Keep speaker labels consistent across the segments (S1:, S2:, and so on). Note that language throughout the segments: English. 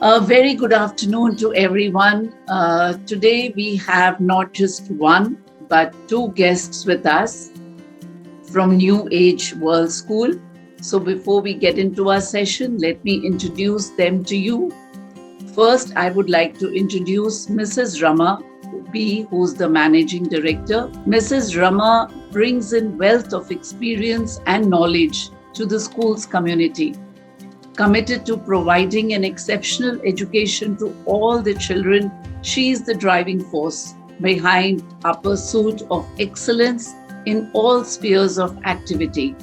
S1: A very good afternoon to everyone. Today we have not just one but two guests with us from New Age World School. So before we get into our session, let me introduce them to you. First, I would like to introduce Mrs. Rama B, who's the managing director. Mrs. Rama brings in wealth of experience and knowledge to the Skoolz community, committed to providing an exceptional education to all the children. She is the driving force behind our pursuit of excellence in all spheres of activity.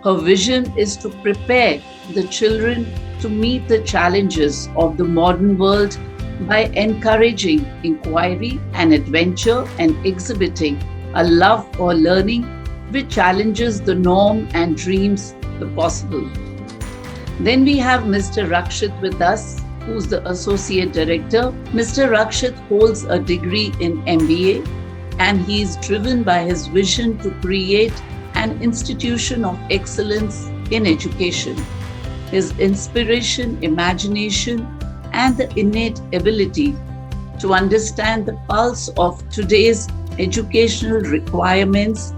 S1: Her vision is to prepare the children to meet the challenges of the modern world by encouraging inquiry and adventure and exhibiting a love for learning which challenges the norm and dreams the possible. Then we have Mr. Rakshith with us, who's the Associate Director. Mr. Rakshith holds a degree in MBA and he is driven by his vision to create an institution of excellence in education. His inspiration, imagination, and the innate ability to understand the pulse of today's educational requirements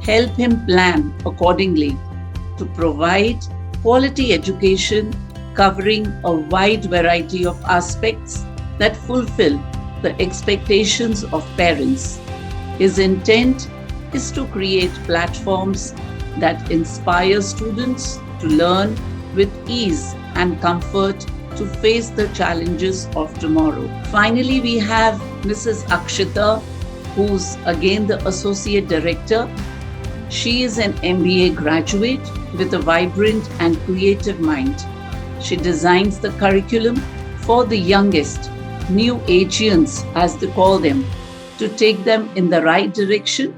S1: help him plan accordingly to provide quality education covering a wide variety of aspects that fulfill the expectations of parents. His intent is to create platforms that inspire students to learn with ease and comfort to face the challenges of tomorrow. Finally, we have Mrs. Akshita, who's again the Associate Director. She is an MBA graduate with a vibrant and creative mind. She designs the curriculum for the youngest, new Agians as they call them, to take them in the right direction,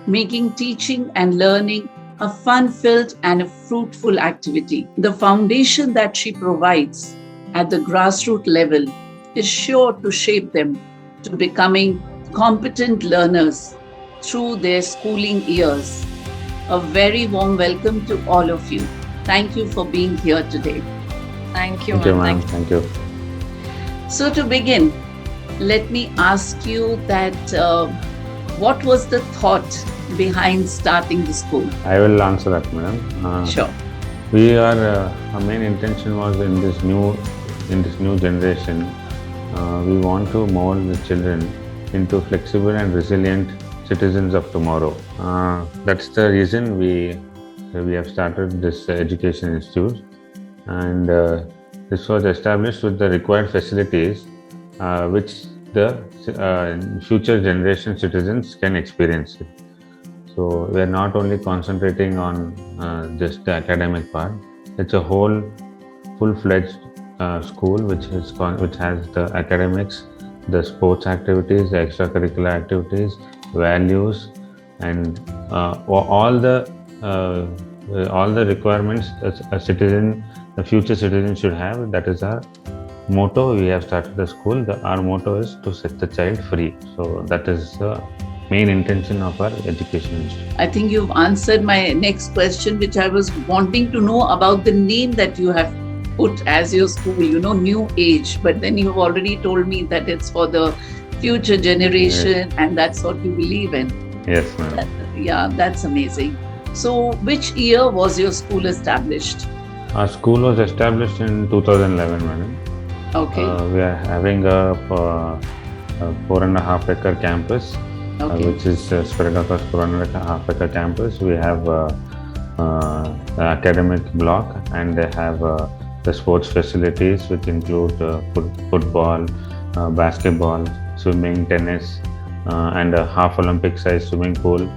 S1: making teaching and learning a fun-filled and a fruitful activity. The foundation that she provides at the grassroots level is sure to shape them to becoming competent learners through their schooling years. A very warm welcome to all of you. Thank you for being here today.
S2: Thank you,
S3: Thank you,
S2: ma'am.
S3: ma'am. Thank you.
S1: So to begin, let me ask you that what was the thought behind starting the school?
S3: I will answer that, madam.
S1: Sure.
S3: Our main intention was in this new generation, we want to mold the children into flexible and resilient citizens of tomorrow. That's the reason we have started this education institute, and this was established with the required facilities which the future generation citizens can experience it. So we are not only concentrating on just the academic part. It's a whole full-fledged school which has the academics, the sports activities, the extracurricular activities, values, and all the requirements a future citizen should have. That is our motto. We have started the school. Our motto is to set the child free. So that is the main intention of our education institute.
S1: I think you've answered my next question, which I was wanting to know about the name that you have put as your school, New Age. But then you've already told me that it's for the future generation, and that's what you believe in.
S3: Yes, ma'am.
S1: Yeah, that's amazing. So which year was your school established?
S3: Our school was established in 2011, madam.
S1: Okay.
S3: We are having a 4.5 acre campus, which is spread across 4.5 acre campus. We have an academic block, and they have the sports facilities, which include football, basketball, swimming, tennis, and a half Olympic size swimming pool,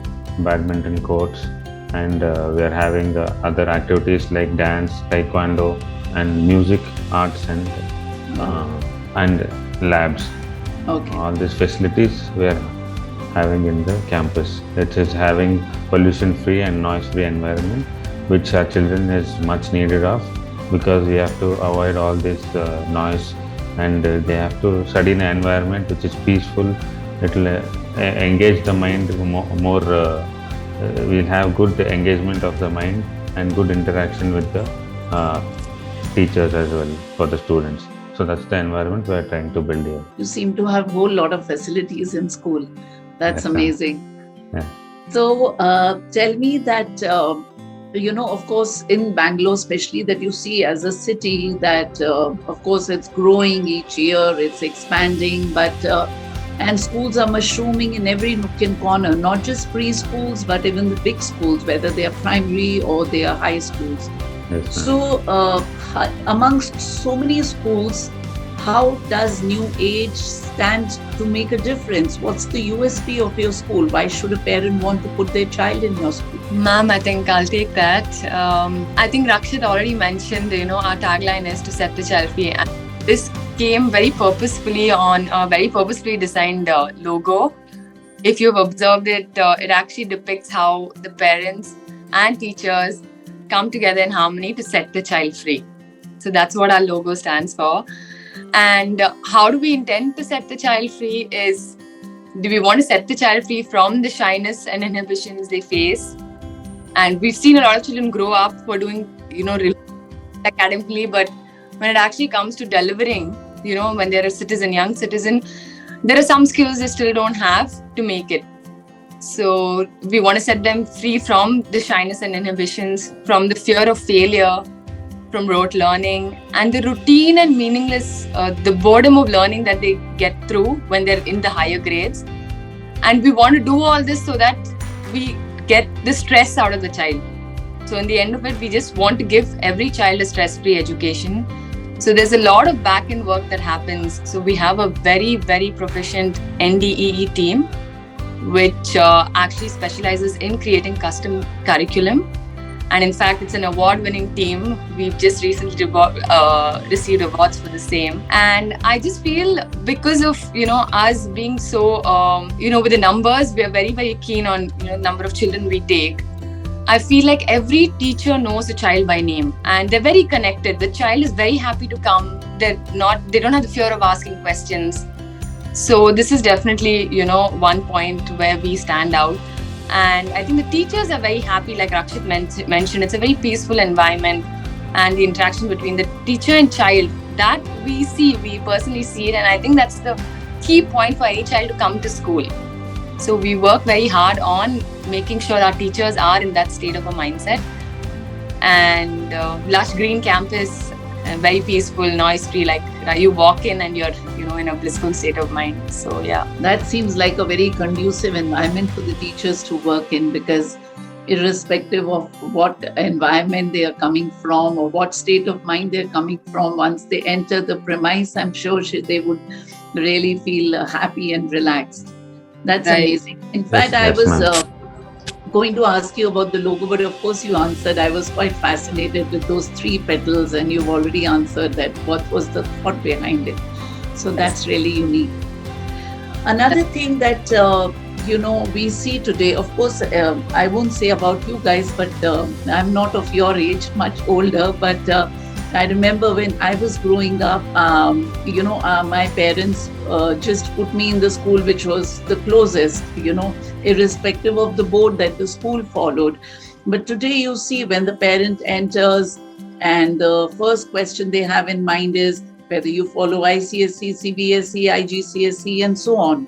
S3: badminton courts, and we are having other activities like dance, taekwondo, and music, arts, and labs.
S1: Okay.
S3: All these facilities we are having in the campus. It is having pollution-free and noise-free environment, which our children is much needed of, because we have to avoid all this noise, and they have to study in an environment which is peaceful. It will engage the mind more. We'll have good engagement of the mind and good interaction with the teachers as well for the students. So that's the environment we're trying to build here.
S1: You seem to have a whole lot of facilities in school. That's
S3: Yes, ma'am.
S1: amazing.
S3: Yeah.
S1: So tell me that, of course, in Bangalore, especially, that you see as a city that, of course, it's growing each year, it's expanding, but and schools are mushrooming in every nook and corner, not just preschools, but even the big schools, whether they are primary or they are high schools.
S3: Yes, ma'am.
S1: So, amongst so many schools, how does New Age stand to make a difference? What's the USP of your school? Why should a parent want to put their child in your school?
S2: Ma'am, I think I'll take that. I think Rakshith already mentioned, our tagline is to set the child free. And this came very purposefully on a very purposefully designed logo. If you've observed it, it actually depicts how the parents and teachers come together in harmony to set the child free. So that's what our logo stands for. And how do we intend to set the child free is, do we want to set the child free from the shyness and inhibitions they face? And we've seen a lot of children grow up for doing, really academically, but when it actually comes to delivering, when they're a citizen, young citizen, there are some skills they still don't have to make it. So we want to set them free from the shyness and inhibitions, from the fear of failure, from rote learning, and the routine and meaningless, the boredom of learning that they get through when they're in the higher grades. And we want to do all this so that we get the stress out of the child. So in the end of it, we just want to give every child a stress-free education. So there's a lot of back-end work that happens. So we have a very, very proficient NDEE team, which actually specializes in creating custom curriculum. And in fact, it's an award-winning team. We've just recently received awards for the same. And I just feel because of, us being so, with the numbers, we are very, very keen on, the number of children we take. I feel like every teacher knows a child by name and they're very connected. The child is very happy to come. They don't have the fear of asking questions. So this is definitely, one point where we stand out. And I think the teachers are very happy, like Rakshith mentioned, it's a very peaceful environment, and the interaction between the teacher and child, that we personally see it. And I think that's the key point for any child to come to school. So we work very hard on making sure our teachers are in that state of a mindset. And lush green campus, very peaceful, noise-free, like you walk in and you're, in a blissful state of mind. So yeah.
S1: That seems like a very conducive environment for the teachers to work in, because irrespective of what environment they are coming from or what state of mind they're coming from, once they enter the premise, I'm sure they would really feel happy and relaxed. That's
S2: Right.
S1: amazing. In fact, I was going to ask you about the logo, but of course you answered. I was quite fascinated with those 3 petals, and you've already answered that. What was the thought behind it? So that's really unique. Another thing that we see today, of course, I won't say about you guys, but I'm not of your age, much older, but I remember when I was growing up, my parents just put me in the school which was the closest, irrespective of the board that the school followed. But today you see, when the parent enters and the first question they have in mind is whether you follow ICSE, CBSE, IGCSE, and so on.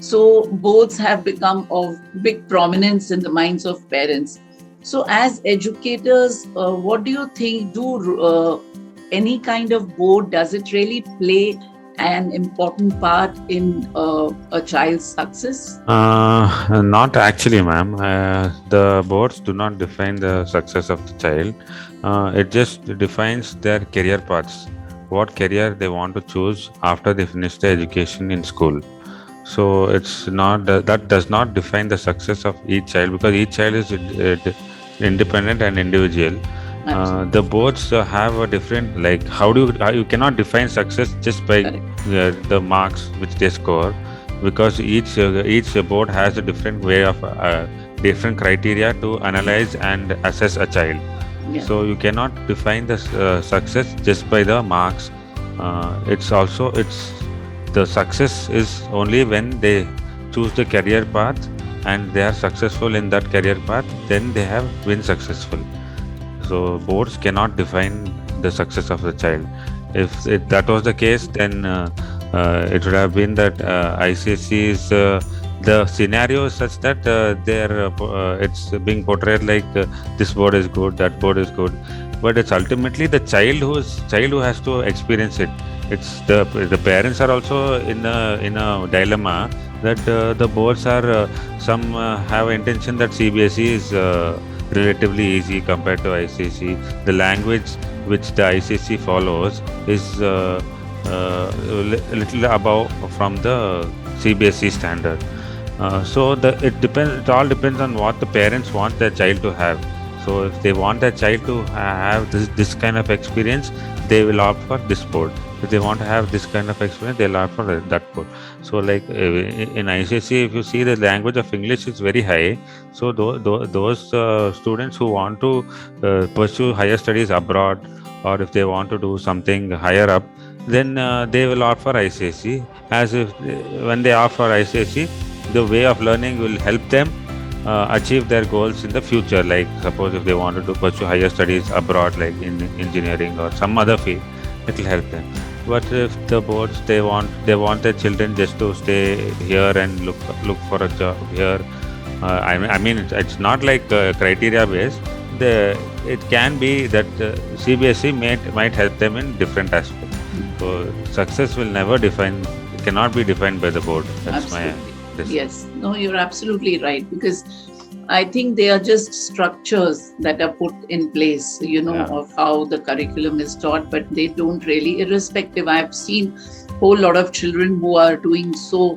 S1: So boards have become of big prominence in the minds of parents. So as educators, what do you think? Any kind of board, does it really play an important part in a child's success?
S3: Not actually, ma'am. The boards do not define the success of the child. It just defines their career paths, what career they want to choose after they finish their education in school. So it's not that does not define the success of each child, because each child is independent and individual. The boards have a different, like, you cannot define success just by the marks which they score, because each board has a different way of different criteria to analyze and assess a child.
S1: Yeah.
S3: So you cannot define the success just by the marks. The success is only when they choose the career path and they are successful in that career path, then they have been successful. So boards cannot define the success of the child. If that was the case, then it would have been that ICSE is the scenario is such that it's being portrayed like this board is good, that board is good, but it's ultimately the child who has to experience it. It's the parents are also in a dilemma that the boards are some have intention that CBSE is relatively easy compared to ICSE. The language which the ICSE follows is little above from the CBSE standard. So it all depends on what the parents want their child to have. So if they want their child to have this kind of experience, they will opt for this board. If they want to have this kind of experience, they'll opt for that board. So like in ICSE, if you see, the language of English is very high. So those students who want to pursue higher studies abroad, or if they want to do something higher up, then they will opt for ICSE. As if when they opt for ICSE, the way of learning will help them achieve their goals in the future. Like suppose if they wanted to pursue higher studies abroad, like in engineering or some other field, it will help them. But if the boards they want their children just to stay here and look for a job here, I mean it's not like criteria based. It can be that CBSE might help them in different aspects. So success cannot be defined by the board. That's
S1: Absolutely.
S3: my
S1: Yes, no, you're absolutely right, because I think they are just structures that are put in place, of how the curriculum is taught, but they don't really, irrespective. I've seen a whole lot of children who are doing so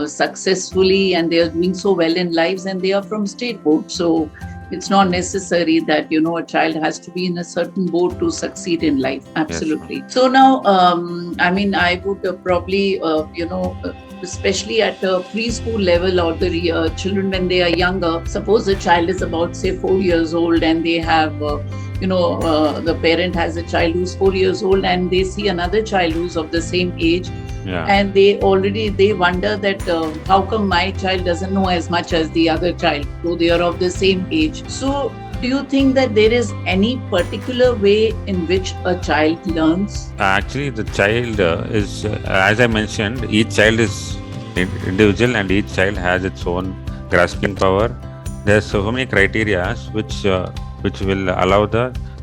S1: successfully, and they are doing so well in lives, and they are from state board. So it's not necessary that, a child has to be in a certain board to succeed in life. Absolutely. Yes. So now, I would probably, especially at a preschool level, or the children when they are younger, suppose the child is about, say, 4 years old, and they have, the parent has a child who's 4 years old, and they see another child who's of the same age. Yeah. And they wonder that how come my child doesn't know as much as the other child, though they are of the same age. So do you think that there is any particular way in which a child learns?
S3: Actually, the child is, as I mentioned, each child is individual, and each child has its own grasping power. There's so many criteria which will allow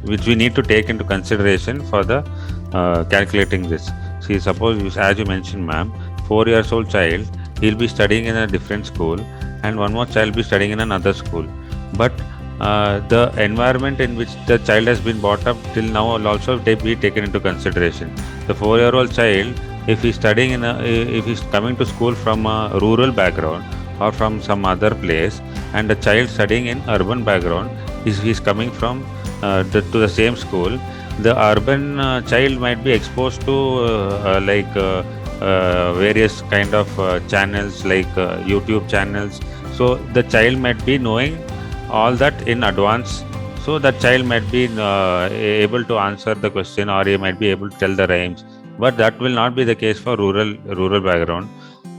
S3: which we need to take into consideration for the calculating this. See, suppose, as you mentioned, ma'am, 4 years old child, he'll be studying in a different school, and one more child will be studying in another school. But the environment in which the child has been brought up till now will also be taken into consideration. The 4-year-old child, if he's studying if he's coming to school from a rural background or from some other place, and a child studying in urban background, he's coming from to the same school, the urban child might be exposed to various kind of channels, like YouTube channels. So the child might be knowing all that in advance. So that child might be able to answer the question, or he might be able to tell the rhymes. But that will not be the case for rural background,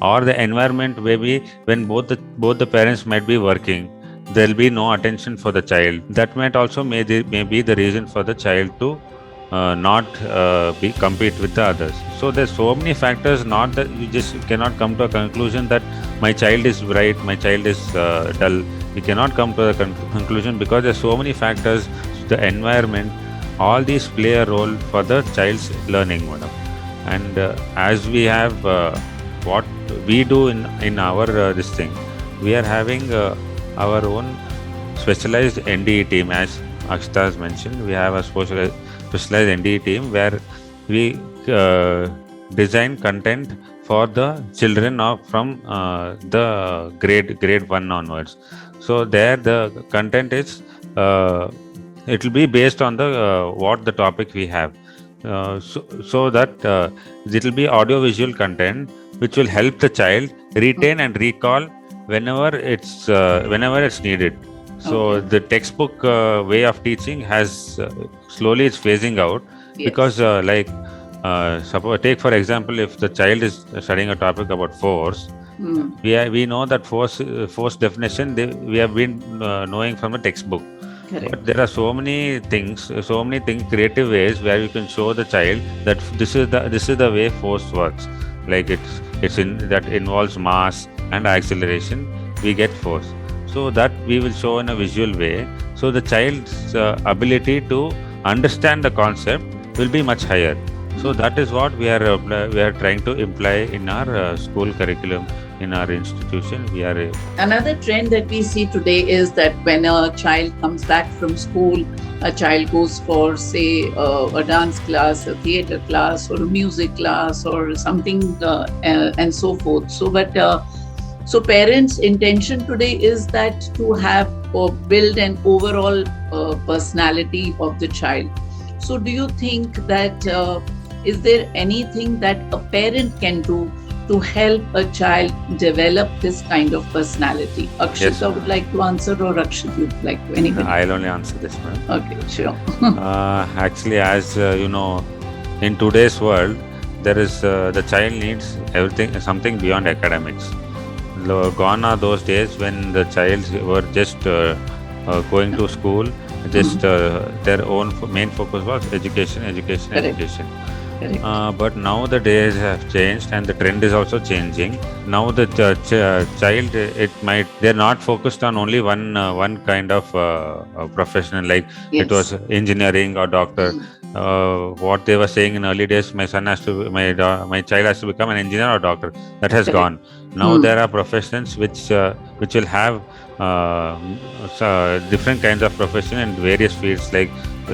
S3: or the environment maybe when both the parents might be working. There will be no attention for the child. That might also may be the reason for the child to not compete with the others. So there's so many factors. Not that you just cannot come to a conclusion that my child is bright, my child is dull. You cannot come to a conclusion, because there's so many factors. The environment, all these play a role for the child's learning, madam. And as we have what we do in our this thing, we are having our own specialized NDE team. As Akshita has mentioned, we have a specialized NDE team where we design content for the children from the grade 1 onwards. So there the content is it will be based on the what the topic we have. So that it will be audio-visual content which will help the child retain and recall whenever it's needed. So the textbook way of teaching has slowly it's phasing out. Yes. Because suppose, take for example, if the child is studying a topic about force, we know that force definition we have been knowing from the textbook.
S1: Correct.
S3: But there are so many things, creative ways where you can show the child that this is the way force works. Like it's in that involves mass and acceleration. We get force, so that we will show in a visual way. So the child's ability to understand the concept will be much higher. So that is what we are trying to imply in our school curriculum, in our institution.
S1: Another trend that we see today is that when a child comes back from school, a child goes for, say, a dance class, a theater class, or a music class, or something, and so forth. So parents' intention today is that to have or build an overall personality of the child. So do you think that is there anything that a parent can do to help a child develop this kind of personality? Akshita
S3: Yes.
S1: would like to answer, or Rakshith would like to? Anybody?
S3: I'll only answer this, ma'am.
S1: Okay, sure.
S3: Actually, as you know, in today's world, there is the child needs something beyond academics. Gone are those days when the child were just going to school, just their own main focus was education.
S1: Correct.
S3: But now the days have changed and the trend is also changing. Now the child, they're not focused on only one kind of profession, like
S1: Yes.
S3: it was engineering or doctor. What they were saying in early days, my child has to become an engineer or doctor. That has
S1: Correct.
S3: gone. Now there are professions which will have different kinds of profession in various fields, like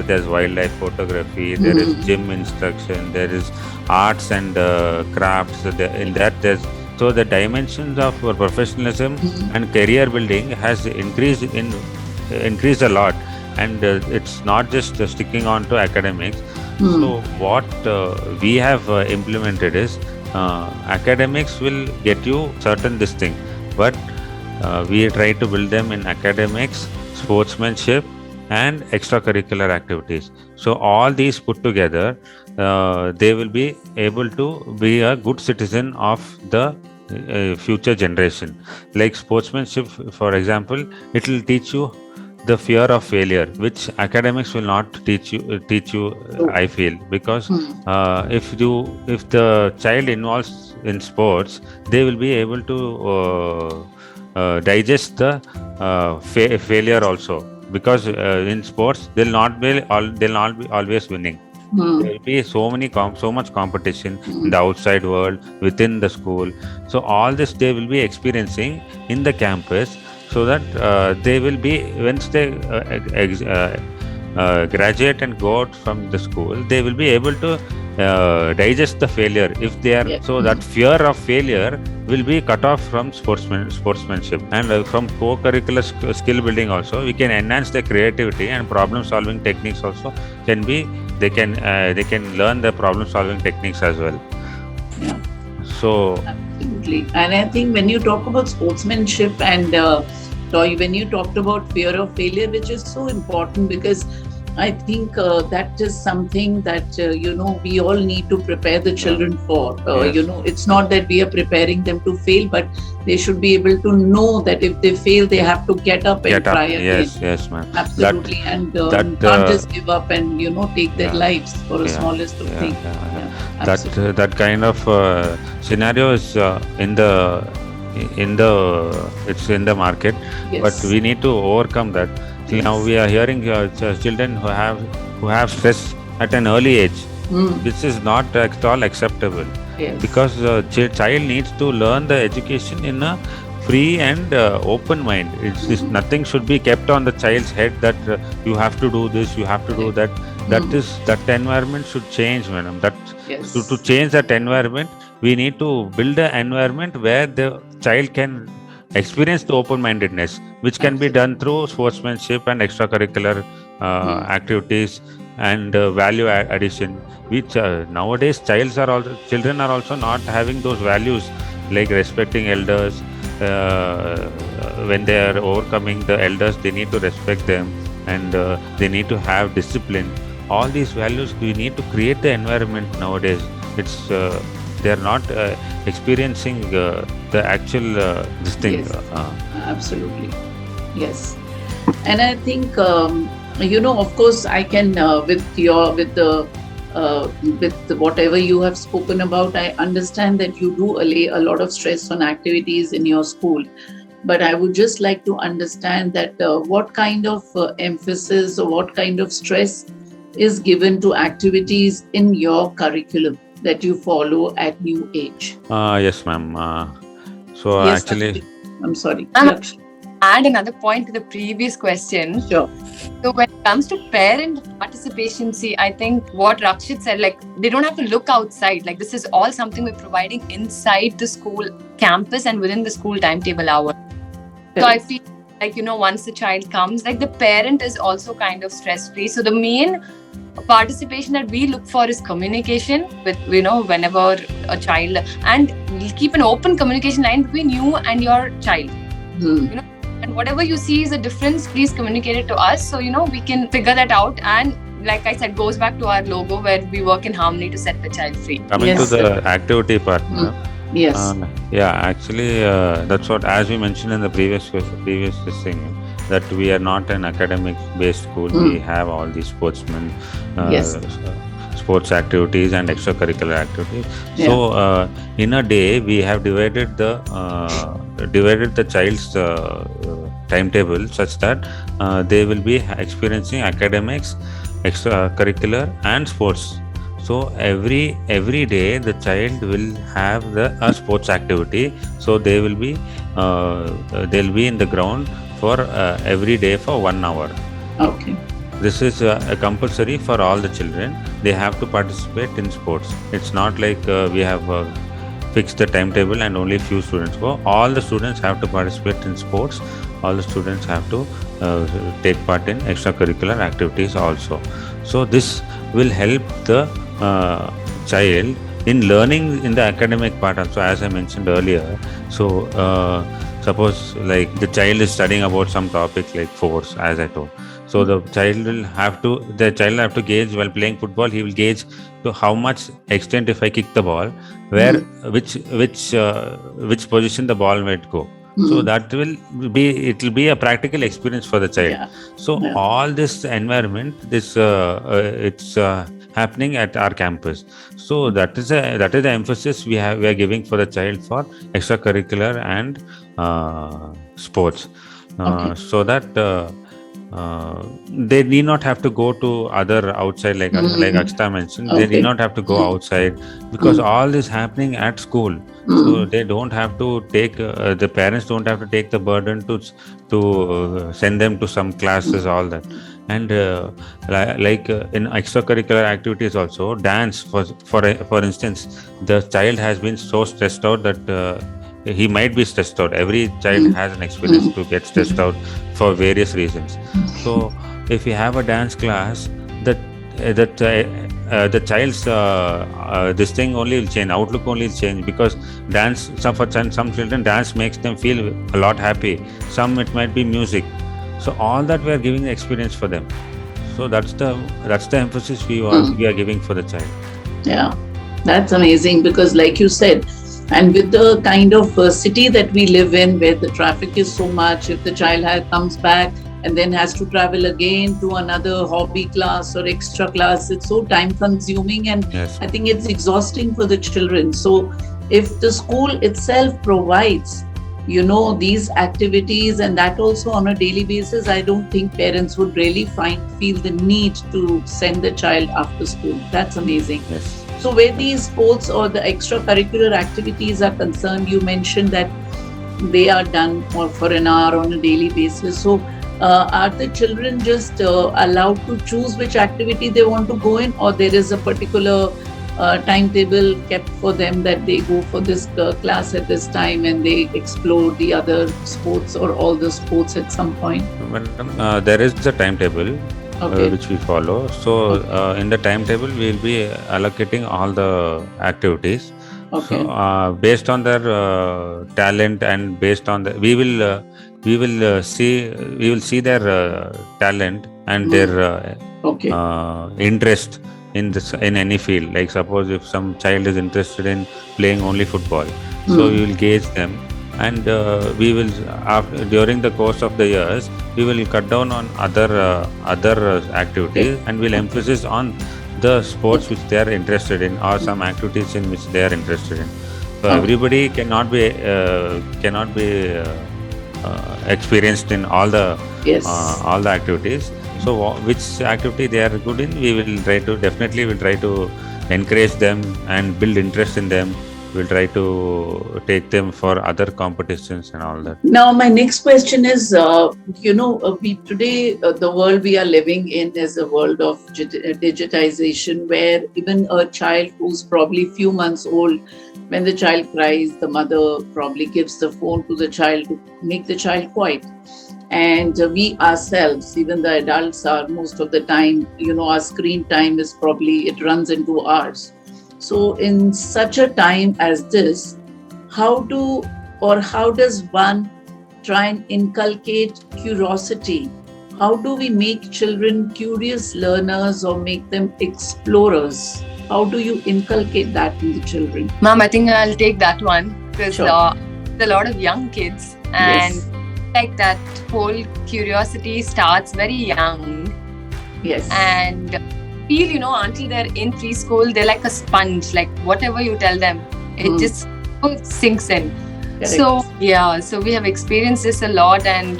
S3: there's wildlife photography, there is gym instruction, there is arts and crafts. In that, so the dimensions of professionalism and career building has increased a lot, and it's not just sticking on to academics. So what we have implemented is academics will get you certain this thing, but we try to build them in academics, sportsmanship, and extracurricular activities. So all these put together, they will be able to be a good citizen of the future generation. Like sportsmanship, for example, it will teach you the fear of failure, which academics will not teach you. I feel, because if the child involves in sports, they will be able to digest the failure also. Because in sports they'll not be always winning. There will be so much competition in the outside world, within the school. So all this they will be experiencing in the campus, so that they will be, once they graduate and go out from the school, they will be able to digest the failure if they are. So that fear of failure will be cut off from sportsmanship, and from co-curricular skill building also we can enhance their creativity, and problem solving techniques also can be, they can learn the problem solving techniques as well.
S1: Yeah.
S3: So
S1: Absolutely. And I think when you talk about sportsmanship and when you talked about fear of failure, which is so important, because I think that is something that, we all need to prepare the children for.
S3: Yes.
S1: It's not that we are preparing them to fail, but they should be able to know that if they fail, they have to get up and try again.
S3: Yes, ma'am.
S1: Absolutely. And can't just give up and, take their lives for the smallest of things.
S3: That kind of scenario is it's in the market.
S1: Yes.
S3: But we need to overcome that.
S1: Yes.
S3: Now we are hearing children who have stress at an early age. This is not at all acceptable.
S1: Yes.
S3: Because child needs to learn the education in a free and open mind. Nothing should be kept on the child's head that you have to do this, you have to do that. That environment should change, madam.
S1: Yes.
S3: To change that environment, we need to build an environment where the child can experience the open-mindedness, which can be done through sportsmanship and extracurricular activities and value addition, which nowadays children are also not having those values, like respecting elders. When they are overcoming the elders, they need to respect them, and they need to have discipline. All these values, we need to create the environment nowadays. They are not experiencing the actual this thing.
S1: Yes. Absolutely. Yes. And I think, of course, I can with whatever you have spoken about, I understand that you do lay a lot of stress on activities in your school. But I would just like to understand that what kind of emphasis or what kind of stress is given to activities in your curriculum that you follow at New Age.
S3: Yes, ma'am. So
S1: Yes,
S3: actually,
S1: Rakshith. I'm sorry.
S2: I'm-
S1: Rakshith.
S2: Add another point to the previous question.
S1: Sure.
S2: So when it comes to parent participation, see, I think what Rakshith said, like they don't have to look outside. Like this is all something we're providing inside the school campus and within the school timetable hour. So I feel like, once the child comes, like the parent is also kind of stress-free. So the main participation that we look for is communication with, whenever a child, and keep an open communication line between you and your child. And whatever you see is a difference, please communicate it to us. So, we can figure that out. And like I said, goes back to our logo where we work in harmony to set the child free.
S3: coming to the activity part.
S1: Yes.
S3: Yeah, actually, that's what, as we mentioned in the previous thing, that we are not an academic-based school. We have all these sportsmen, sports activities and extracurricular activities.
S1: Yeah.
S3: So, in a day, we have divided the child's timetable such that they will be experiencing academics, extracurricular, and sports. So every day the child will have a sports activity. So they will be they'll be in the ground for every day for 1 hour.
S1: Okay.
S3: This is compulsory for all the children. They have to participate in sports. It's not like we have fixed the timetable and only few students go. All the students have to participate in sports. All the students have to take part in extracurricular activities also. So this will help the child in learning in the academic part also, as I mentioned earlier. So suppose like the child is studying about some topic like force, as I told. So the child will have to gauge while playing football. He will gauge to how much extent if I kick the ball, where which position the ball might go. So that will be a practical experience for the child.
S1: Yeah.
S3: So all this environment, it's happening at our campus. So that is the emphasis we are giving for the child for extracurricular and sports, so that they need not have to go to other outside, like Akshita mentioned. They need not have to go outside because all this happening at school. So they don't have to take the parents don't have to take the burden to send them to some classes, all that. And in extracurricular activities also, dance for instance, the child has been so stressed out that he might be stressed out. Every child has an experience to get stressed out for various reasons. So if you have a dance class, the child's this thing only will change, outlook only will change, because dance, some children, dance makes them feel a lot happy. Some it might be music. So all that we are giving the experience for them. So that's the emphasis we are giving for the child.
S1: Yeah, that's amazing, because like you said, and with the kind of city that we live in, where the traffic is so much, if the child comes back and then has to travel again to another hobby class or extra class, it's so time consuming, and
S3: Yes.
S1: I think it's exhausting for the children. So if the school itself provides these activities, and that also on a daily basis, I don't think parents would really feel the need to send the child after school. That's amazing.
S3: Yes.
S1: So where these sports or the extracurricular activities are concerned, you mentioned that they are done for an hour on a daily basis. So are the children just allowed to choose which activity they want to go in, or there is a particular timetable kept for them that they go for this class at this time and they explore the other sports or all the sports at some point?
S3: Madam, there is a timetable which we follow. So in the timetable, we will be allocating all the activities.
S1: Okay.
S3: So based on their talent, and based on we will see their talent and their interest in any field. Like suppose if some child is interested in playing only football, so we will gauge them and we will during the course of the years we will cut down on other activities, and we'll emphasis on the sports which they are interested in, or some activities in which they are interested in. So everybody cannot be experienced in all the activities. So which activity they are good in, we will try to encourage them and build interest in them. We'll try to take them for other competitions and all that.
S1: Now, my next question is, the world we are living in is a world of digitization, where even a child who's probably few months old, when the child cries, the mother probably gives the phone to the child to make the child quiet. And we ourselves, even the adults, are most of the time, our screen time is probably, it runs into hours. So in such a time as this, how does one try and inculcate curiosity? How do we make children curious learners or make them explorers? How do you inculcate that in the children?
S2: Ma'am, I think I'll take that one, because
S1: Sure.
S2: a lot of young kids, and like that whole curiosity starts very young.
S1: Yes.
S2: And feel, until they're in preschool, they're like a sponge. Like whatever you tell them, it just sinks in.
S1: Correct.
S2: So we have experienced this a lot, and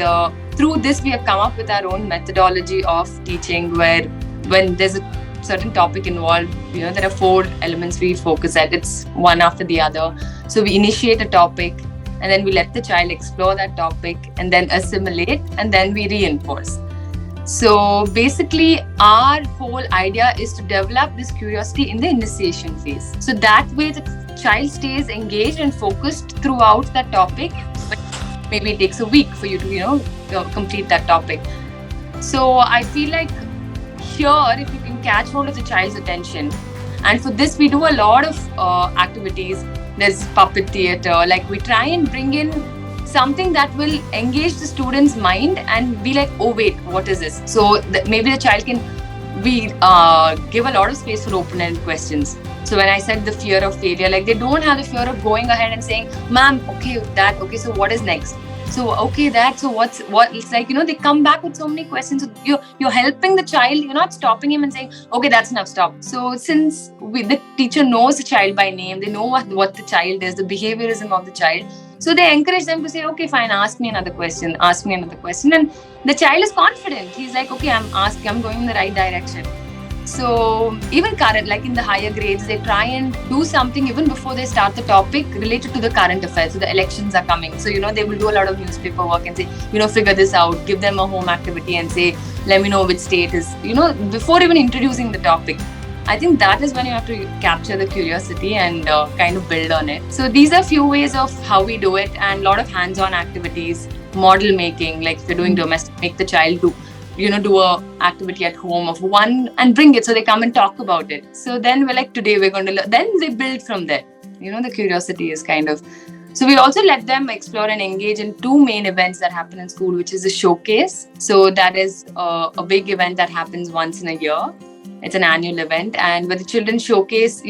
S2: through this we have come up with our own methodology of teaching, where when there's a certain topic involved, there are 4 elements we focus at. It's one after the other. So we initiate a topic, and then we let the child explore that topic and then assimilate, and then we reinforce. So basically, our whole idea is to develop this curiosity in the initiation phase. So that way the child stays engaged and focused throughout that topic. But maybe it takes a week for you to, complete that topic. So I feel like here, if you can catch hold of the child's attention, and for this we do a lot of activities. There's puppet theatre, like we try and bring in something that will engage the student's mind and be like, oh wait, what is this? So maybe the child can give a lot of space for open-ended questions. So when I said the fear of failure, like they don't have the fear of going ahead and saying, ma'am, okay, so what is next? So okay, so what it's like, they come back with so many questions. So you're helping the child, you're not stopping him and saying, okay, that's enough, stop. So since the teacher knows the child by name, they know what the child is, the behaviorism of the child. So they encourage them to say, okay, fine, ask me another question. And the child is confident. He's like, okay, I'm going in the right direction. So even current, like in the higher grades, they try and do something even before they start the topic related to the current affairs. So the elections are coming. So, they will do a lot of newspaper work and say, figure this out, give them a home activity and say, let me know which state is, before even introducing the topic. I think that is when you have to capture the curiosity and kind of build on it. So these are few ways of how we do it, and a lot of hands-on activities, model making, like if you're doing domestic, make the child do a activity at home of one and bring it, so they come and talk about it. So then we're like, today we're going to learn. Then they build from there. The curiosity is kind of. So we also let them explore and engage in 2 main events that happen in school, which is a showcase. So that is a big event that happens once in a year. It's an annual event, and where the children showcase,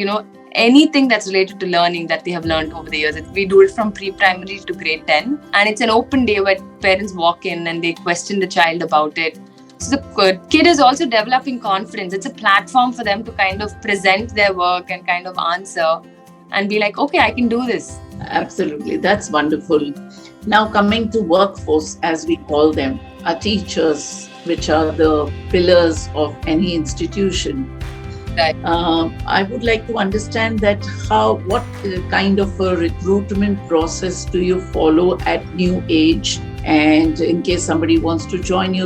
S2: anything that's related to learning that they have learned over the years. We do it from pre-primary to grade 10, and it's an open day where parents walk in and they question the child about it. So the kid is also developing confidence. It's a platform for them to kind of present their work and kind of answer and be like, okay, I can do this.
S1: Absolutely. That's wonderful. Now coming to workforce, as we call them, our teachers, which are the pillars of any institution.
S2: Right.
S1: I would like to understand that what kind of a recruitment process do you follow at New Age? And in case somebody wants to join your